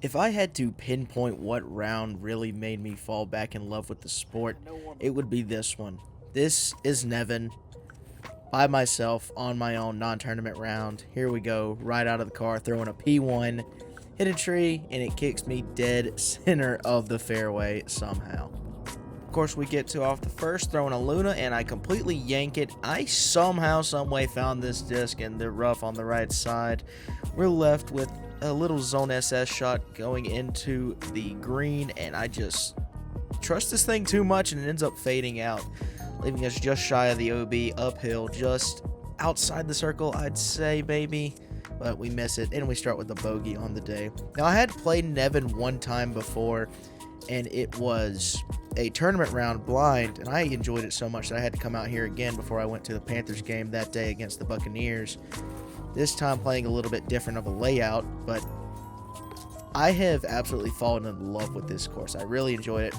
If I had to pinpoint what round really made me fall back in love with the sport, it would be this one. This is Nevin, by myself, on my own, non-tournament round. Here we go, right out of the car, throwing a P1, hit a tree, and it kicks me dead center of the fairway somehow. Of course, we get to off the first, throwing a Luna, and I completely yank it. I somehow, someway found this disc in the rough on the right side. We're left with a little zone SS shot going into the green, and I just trust this thing too much, and it ends up fading out, leaving us just shy of the OB, uphill, just outside the circle, I'd say, maybe. But we miss it, and we start with a bogey on the day. Now, I had played Nevin one time before, and it was a tournament round blind, and I enjoyed it so much that I had to come out here again before I went to the Panthers game that day against the Buccaneers. This time playing a little bit different of a layout, but I have absolutely fallen in love with this course. I really enjoyed it.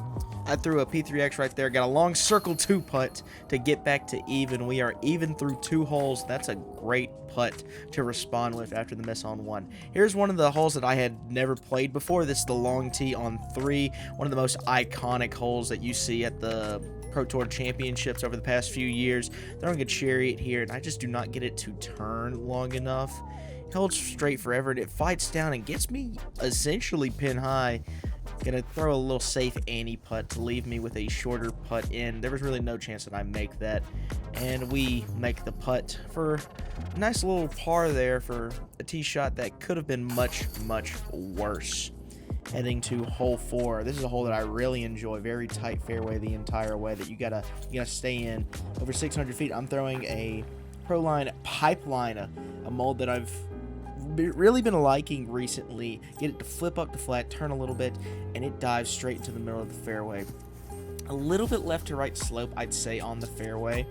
I threw a P3X right there, got a long circle 2 putt to get back to even. We are even through 2 holes. That's a great putt to respond with after the miss on 1. Here's one of the holes that I had never played before. This is the long tee on 3, one of the most iconic holes that you see at the Pro Tour Championships over the past few years. Throwing a chariot here, and I just do not get it to turn long enough. It holds straight forever, and it fights down and gets me essentially pin high. Gonna throw a little safe Annie putt to leave me with a shorter putt in. There was really no chance that I make that, and we make the putt for a nice little par there for a tee shot that could have been much, much worse. Heading to hole 4. This is a hole that I really enjoy. Very tight fairway the entire way that you gotta stay in. Over 600 feet. I'm throwing a Proline Pipeline, a mold that I've really been liking recently. Get it to flip up to flat, turn a little bit, and it dives straight into the middle of the fairway. A little bit left to right slope, I'd say, on the fairway.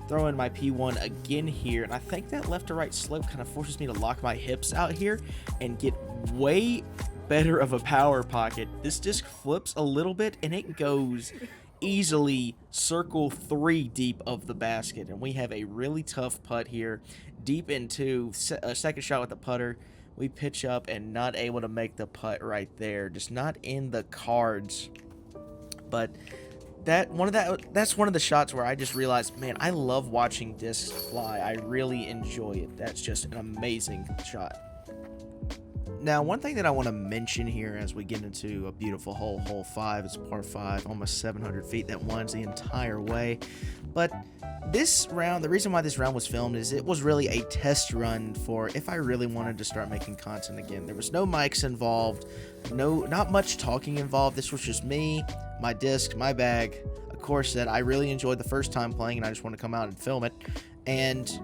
Throwing my P1 again here, and I think that left to right slope kind of forces me to lock my hips out here and get way better of a power pocket. This disc flips a little bit, and it goes easily circle 3 deep of the basket, and we have a really tough putt here deep into a second shot with the putter. We pitch up and not able to make the putt right there, just not in the cards. But that's one of the shots where I just realized, man, I love watching discs fly. I really enjoy it. That's just an amazing shot. Now, one thing that I want to mention here as we get into a beautiful hole, hole 5, it's par 5, almost 700 feet, that winds the entire way. But this round, the reason why this round was filmed is it was really a test run for if I really wanted to start making content again. There was no mics involved, not much talking involved. This was just me, my disc, my bag, a course that I really enjoyed the first time playing, and I just want to come out and film it. And,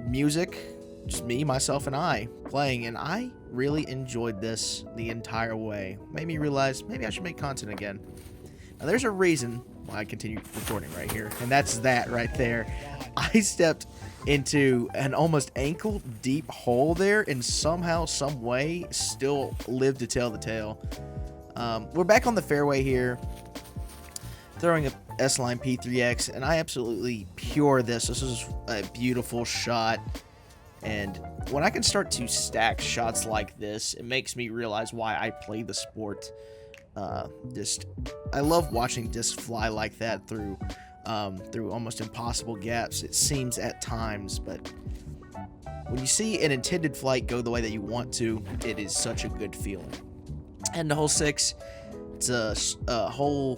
music, just me, myself, and I playing, and I really enjoyed this the entire way. Made me realize maybe I should make content again. Now, there's a reason why I continue recording right here, and that's that right there. I stepped into an almost ankle deep hole there, and somehow, some way, still lived to tell the tale. We're back on the fairway here, throwing a S-Line P3X, and I absolutely pure this. This is a beautiful shot. And when I can start to stack shots like this, it makes me realize why I play the sport. I love watching discs fly like that through almost impossible gaps, it seems at times. But when you see an intended flight go the way that you want to, it is such a good feeling. And the hole 6, it's a whole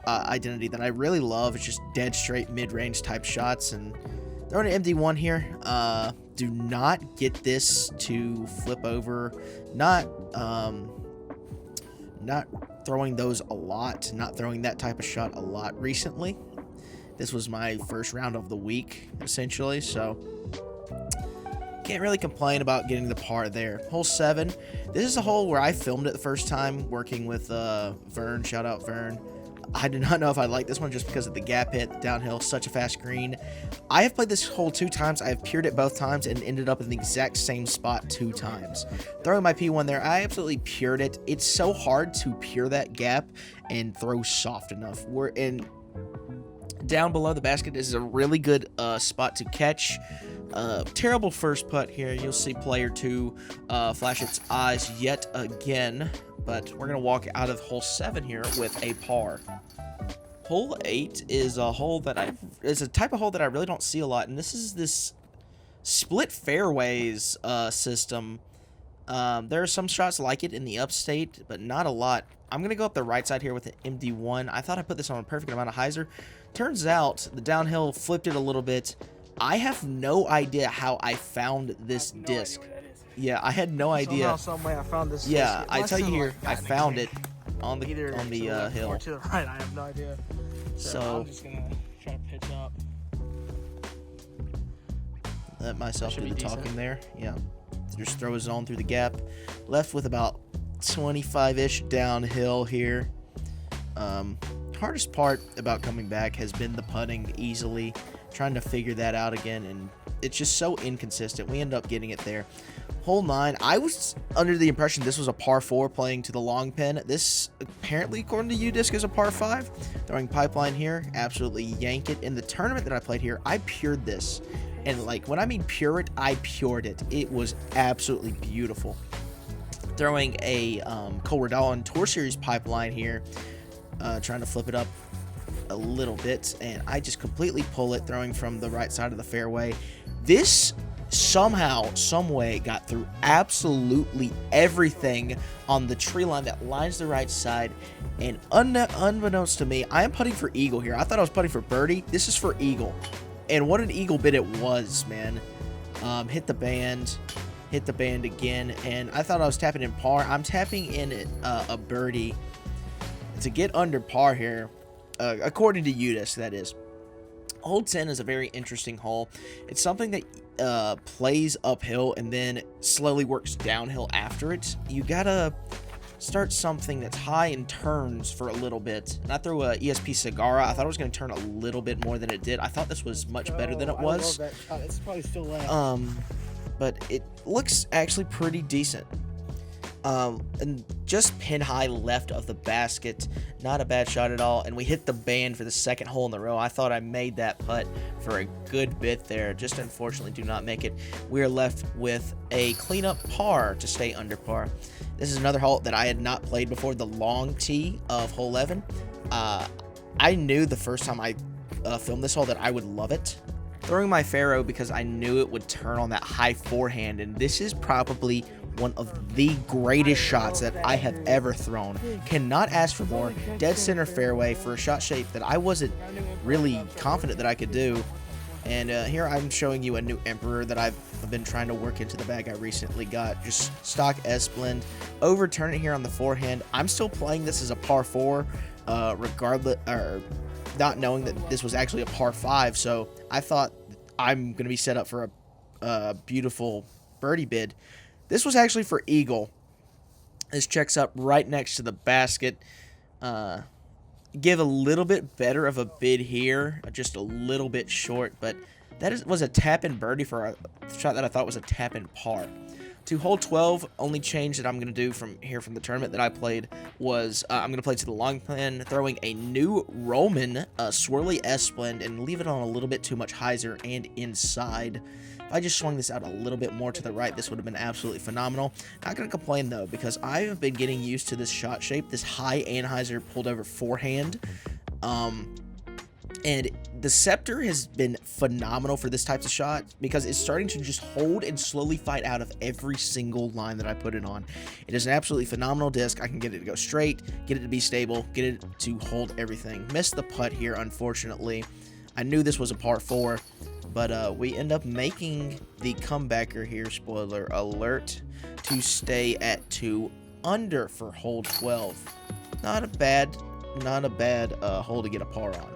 identity that I really love. It's just dead straight mid-range type shots, and throwing an MD1 here. Do not get this to flip over. Not throwing those a lot. Not throwing that type of shot a lot recently. This was my first round of the week, essentially, so can't really complain about getting the par there. Hole 7. This is a hole where I filmed it the first time working with Vern. Shout out Vern. I did not know if I liked this one just because of the gap hit, the downhill, such a fast green. I have played this hole 2 times. I have pured it both times and ended up in the exact same spot 2 times. Throwing my P1 there, I absolutely pured it. It's so hard to pure that gap and throw soft enough. down below the basket is a really good spot to catch. Terrible first putt here. You'll see player 2 flash its eyes yet again, but we're going to walk out of hole 7 here with a par. Hole 8 is a hole that is a type of hole that I really don't see a lot, and this is this split fairways system. There are some shots like it in the upstate, but not a lot. I'm going to go up the right side here with an MD1. I thought I put this on a perfect amount of hyzer. Turns out the downhill flipped it a little bit. I have no idea how I found this disc. Yeah, I had no idea. Somehow, some way I found this. Yeah, I tell you here, I found it on the hill. Or to the right, I have no idea. So I'm just gonna try to pitch up. Let myself do the talking there. Yeah, just throw his on through the gap. Left with about 25-ish downhill here. Hardest part about coming back has been the putting easily, trying to figure that out again, and it's just so inconsistent. We end up getting it there. Hole 9, I was under the impression this was a par 4 playing to the long pin. This, apparently, according to UDisc, is a par 5. Throwing pipeline here, absolutely yank it. In the tournament that I played here, I pured this. And, like, when I mean pure it, I pured it. It was absolutely beautiful. Throwing a Cole Tour Series pipeline here. Trying to flip it up a little bit, and I just completely pull it, throwing from the right side of the fairway. This somehow, some way, got through absolutely everything on the tree line that lines the right side, and unbeknownst to me, I am putting for eagle here. I thought I was putting for birdie. This is for eagle, and what an eagle bit it was, man. Hit the band again, and I thought I was tapping in par. I'm tapping in a birdie to get under par here, according to UDisc, that is. Hole 10 is a very interesting hole. It's something that plays uphill and then slowly works downhill after it. You gotta start something that's high and turns for a little bit. And I threw a ESP Sagara. I thought it was going to turn a little bit more than it did. I thought this was much better than it was. I love that shot. It's probably still left. But it looks actually pretty decent. And just pin high left of the basket, not a bad shot at all, and we hit the band for the second hole in the row. I thought I made that putt for a good bit there, just unfortunately do not make it. We are left with a cleanup par to stay under par. This is another hole that I had not played before, the long tee of hole 11. I knew the first time I filmed this hole that I would love it. Throwing my Pharaoh because I knew it would turn on that high forehand, and this is probably one of the greatest shots that I have ever thrown. Cannot ask for more. Dead center fairway for a shot shape that I wasn't really confident that I could do. And here I'm showing you a new Emperor that I've been trying to work into the bag I recently got. Just stock S-blend. Overturn it here on the forehand. I'm still playing this as a par 4, regardless, or not knowing that this was actually a par 5. So I thought I'm going to be set up for a beautiful birdie bid. This was actually for eagle. This checks up right next to the basket. Give a little bit better of a bid here, just a little bit short, but that was a tap-in birdie for a shot that I thought was a tap-in par. To hole 12, only change that I'm going to do from the tournament that I played was I'm going to play to the long pin, throwing a new Roman swirly S-blend and leave it on a little bit too much hyzer and inside. If I just swung this out a little bit more to the right, this would have been absolutely phenomenal. Not going to complain, though, because I have been getting used to this shot shape, this high anhyzer pulled over forehand. And the Scepter has been phenomenal for this type of shot because it's starting to just hold and slowly fight out of every single line that I put it on. It is an absolutely phenomenal disc. I can get it to go straight, get it to be stable, get it to hold everything. Missed the putt here, unfortunately. I knew this was a par 4. But we end up making the comebacker here, spoiler alert, to stay at 2 under for hole 12. Not a bad hole to get a par on.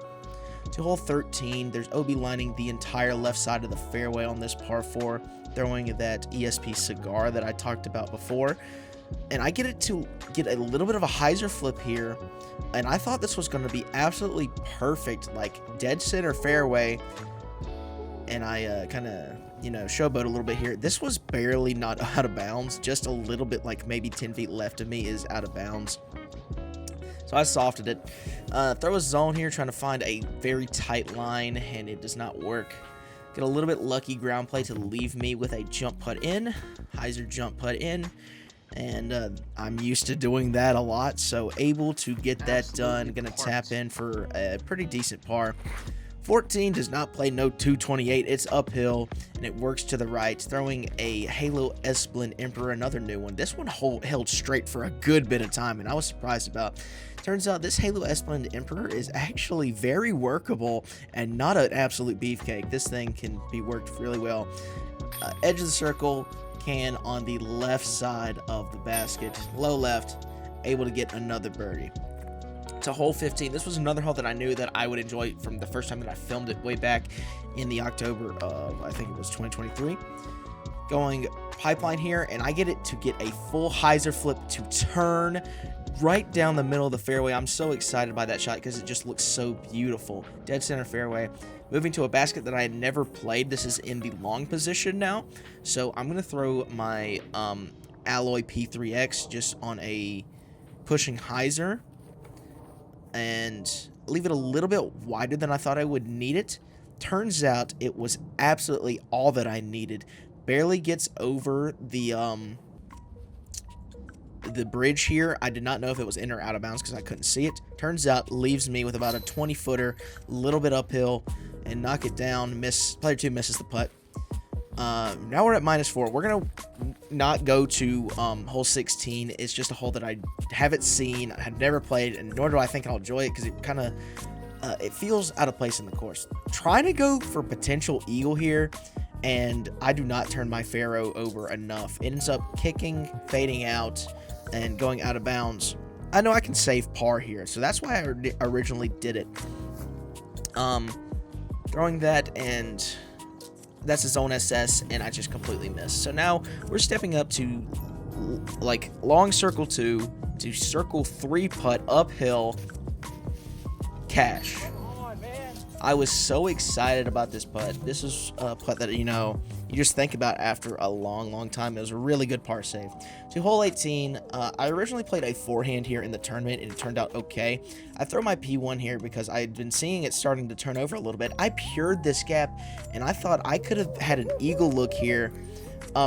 To hole 13, there's OB lining the entire left side of the fairway on this par 4, throwing that ESP Cigar that I talked about before. And I get it to get a little bit of a hyzer flip here, and I thought this was going to be absolutely perfect, like dead center fairway. And I kind of, showboat a little bit here. This was barely not out of bounds. Just a little bit, like maybe 10 feet left of me is out of bounds. So I softed it. Throw a zone here, trying to find a very tight line, and it does not work. Get a little bit lucky ground play to leave me with a jump putt in. Heiser jump putt in. And I'm used to doing that a lot, so able to get that done. Gonna tap in for a pretty decent par. 14 does not play no 228. It's uphill, and it works to the right. Throwing a Halo Esplin Emperor, another new one. This one held straight for a good bit of time, and I was surprised about. Turns out this Halo Esplin Emperor is actually very workable and not an absolute beefcake. This thing can be worked really well. Edge of the circle, can on the left side of the basket, low left, able to get another birdie. To hole 15, this was another hole that I knew that I would enjoy from the first time that I filmed it way back in the October of, I think it was 2023. Going pipeline here, and I get it to get a full hyzer flip to turn right down the middle of the fairway. I'm so excited by that shot because it just looks so beautiful. Dead center fairway. Moving to a basket that I had never played. This is in the long position now. So I'm going to throw my Alloy P3X just on a pushing hyzer. And leave it a little bit wider than I thought I would need it. Turns out it was absolutely all that I needed. Barely gets over the bridge here. I did not know if it was in or out of bounds because I couldn't see it. Turns out leaves me with about a 20-footer, a little bit uphill, and knock it down. Player 2 misses the putt. Now we're at -4. We're gonna not go to hole 16. It's just a hole that I haven't seen, I have never played, and nor do I think I'll enjoy it because it kind of it feels out of place in the course. Trying to go for potential eagle here, and I do not turn my Faro over enough. It ends up kicking, fading out, and going out of bounds. I know I can save par here, so that's why I originally did it. Throwing that, and that's a zone SS, and I just completely missed. So now we're stepping up to like long circle 2 to circle 3 putt uphill, cash. I was so excited about this putt. This is a putt that, you know, you just think about after a long time. It was a really good par save. To hole 18, I originally played a forehand here in the tournament, and it turned out okay. I throw my P1 here because I had been seeing it starting to turn over a little bit. I pured this gap, and I thought I could have had an eagle look here.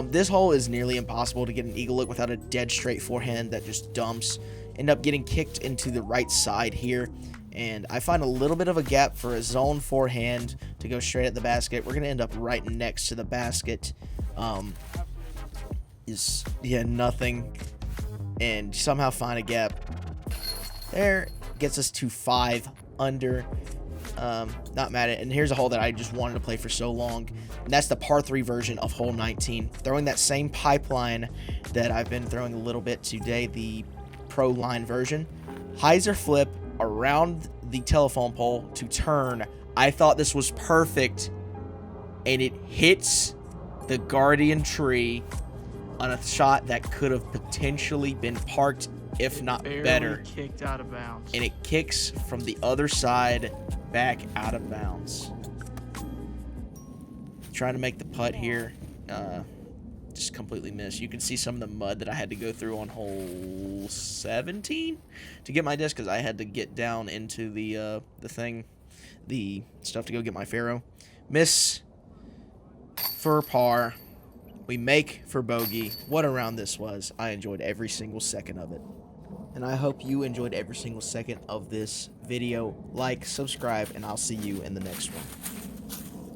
This hole is nearly impossible to get an eagle look without a dead straight forehand that just dumps. End up getting kicked into the right side here. And I find a little bit of a gap for a zone forehand to go straight at the basket. We're going to end up right next to the basket. Nothing. And somehow find a gap. There. Gets us to 5 under. Not mad at it. And here's a hole that I just wanted to play for so long. And that's the par 3 version of hole 19. Throwing that same pipeline that I've been throwing a little bit today. The pro line version. Hyzer flip around the telephone pole to turn. I thought this was perfect, and it hits the guardian tree on a shot that could have potentially been parked, if not better. Kicked out of bounds. And it kicks from the other side back out of bounds. Trying to make the putt here. Just completely missed. You can see some of the mud that I had to go through on hole 17 to get my disc, because I had to get down into the stuff to go get my Faro. Miss for par. We make for bogey. What a round this was. I enjoyed every single second of it. And I hope you enjoyed every single second of this video. Like, subscribe, and I'll see you in the next one.